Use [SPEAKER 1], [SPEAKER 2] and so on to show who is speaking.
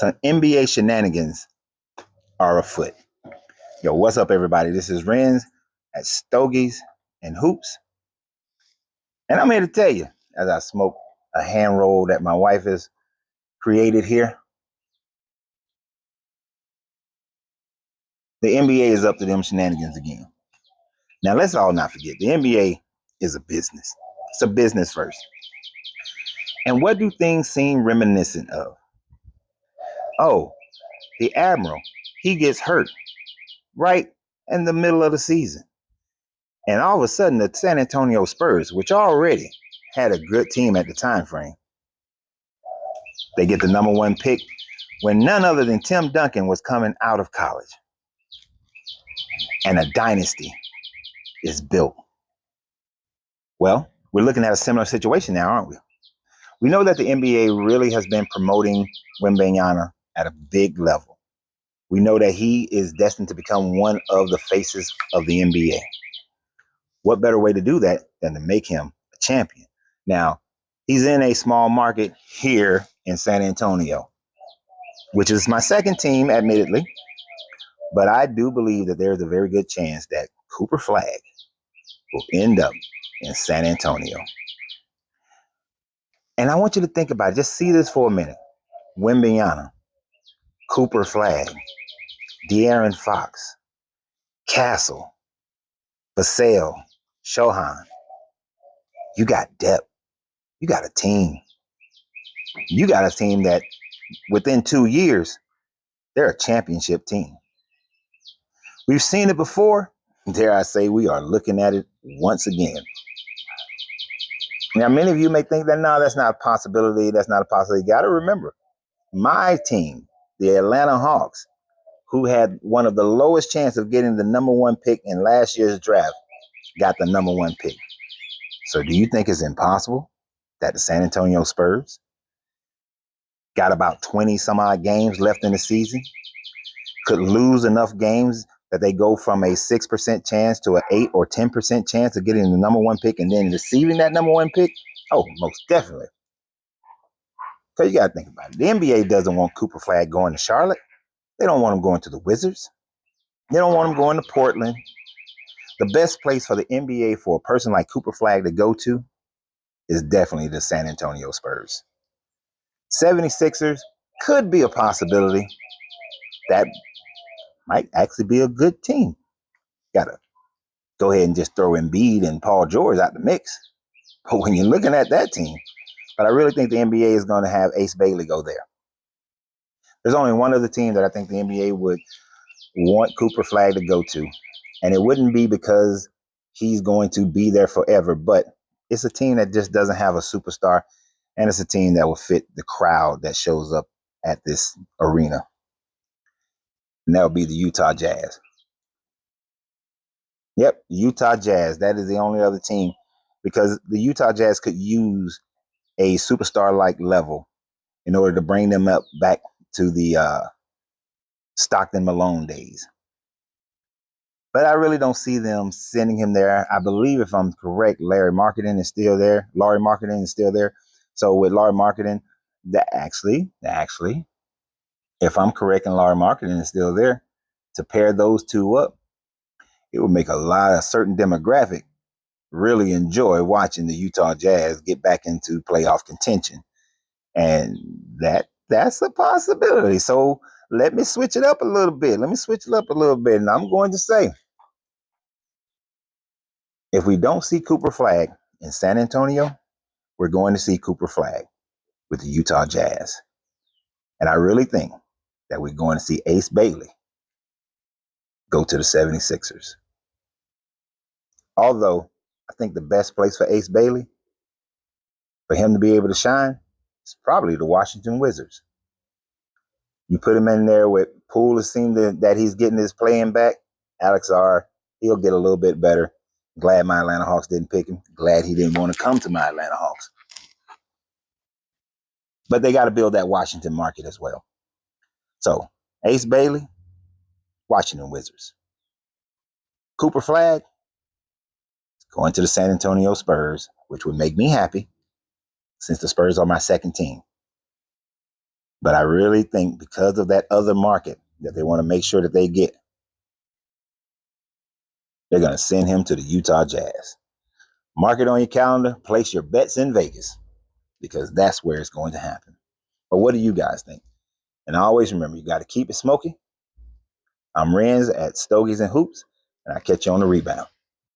[SPEAKER 1] Some NBA shenanigans are afoot. Yo, what's up, everybody? This is Renz at Stogies and Hoops. And I'm here to tell you, as I smoke a hand roll that my wife has created here, the NBA is up to them shenanigans again. Now, let's all not forget, the NBA is a business. It's a business first. And what do things seem reminiscent of? Oh, the Admiral, he gets hurt right in the middle of the season. And all of a sudden, the San Antonio Spurs, which already had a good team at the time frame, they get the number one pick when none other than Tim Duncan was coming out of college. And a dynasty is built. Well, we're looking at a similar situation now, aren't we? We know that the NBA really has been promoting Wembanyama at a big level. We know that he is destined to become one of the faces of the NBA. What better way to do that than to make him a champion? Now, he's in a small market here in San Antonio, which is my second team, admittedly. But I do believe that there's a very good chance that Cooper Flagg will end up in San Antonio. And I want you to think about it. Just see this for a minute. Wembanyama, Cooper Flagg, De'Aaron Fox, Castle, Vassell, Shohan. You got depth. You got a team. You got a team that within 2 years, they're a championship team. We've seen it before. Dare I say, we are looking at it once again. Now, many of you may think that, no, that's not a possibility. That's not a possibility. You got to remember, my team, the Atlanta Hawks, who had one of the lowest chances of getting the number one pick in last year's draft, got the number one pick. So do you think it's impossible that the San Antonio Spurs got about 20 some odd games left in the season, could lose enough games that they go from a 6% chance to an 8 or 10% chance of getting the number one pick and then receiving that number one pick? Oh, most definitely. So you got to think about it. The NBA doesn't want Cooper Flagg going to Charlotte. They don't want him going to the Wizards. They don't want him going to Portland. The best place for the NBA for a person like Cooper Flagg to go to is definitely the San Antonio Spurs. 76ers could be a possibility. That might actually be a good team. Got to go ahead and just throw Embiid and Paul George out the mix. But when you're looking at that team, but I really think the NBA is going to have Ace Bailey go there. There's only one other team that I think the NBA would want Cooper Flagg to go to. And it wouldn't be because he's going to be there forever, but it's a team that just doesn't have a superstar. And it's a team that will fit the crowd that shows up at this arena. And that would be the Utah Jazz. Yep, Utah Jazz. That is the only other team because the Utah Jazz could use a superstar-like level in order to bring them up back to the Stockton Malone days. But I really don't see them sending him there. I believe, if I'm correct, Larry Marketing is still there. So with Larry Marketing, actually, if I'm correct and Larry Marketing is still there, to pair those two up, it would make a certain demographic really enjoy watching the Utah Jazz get back into playoff contention. And that's a possibility. So let me switch it up a little bit. And I'm going to say, if we don't see Cooper Flagg in San Antonio, we're going to see Cooper Flagg with the Utah Jazz. And I really think that we're going to see Ace Bailey go to the 76ers. Although I think the best place for Ace Bailey, for him to be able to shine, is probably the Washington Wizards. You put him in there with Poole, it seemed that he's getting his playing back. Alex R, he'll get a little bit better. Glad my Atlanta Hawks didn't pick him. Glad he didn't want to come to my Atlanta Hawks. But they got to build that Washington market as well. So, Ace Bailey, Washington Wizards. Cooper Flagg, going to the San Antonio Spurs, which would make me happy since the Spurs are my second team. But I really think because of that other market that they want to make sure that they get, they're going to send him to the Utah Jazz. Mark it on your calendar. Place your bets in Vegas because that's where it's going to happen. But what do you guys think? And always remember, you got to keep it smoky. I'm Renz at Stogies and Hoops, and I'll catch you on the rebound.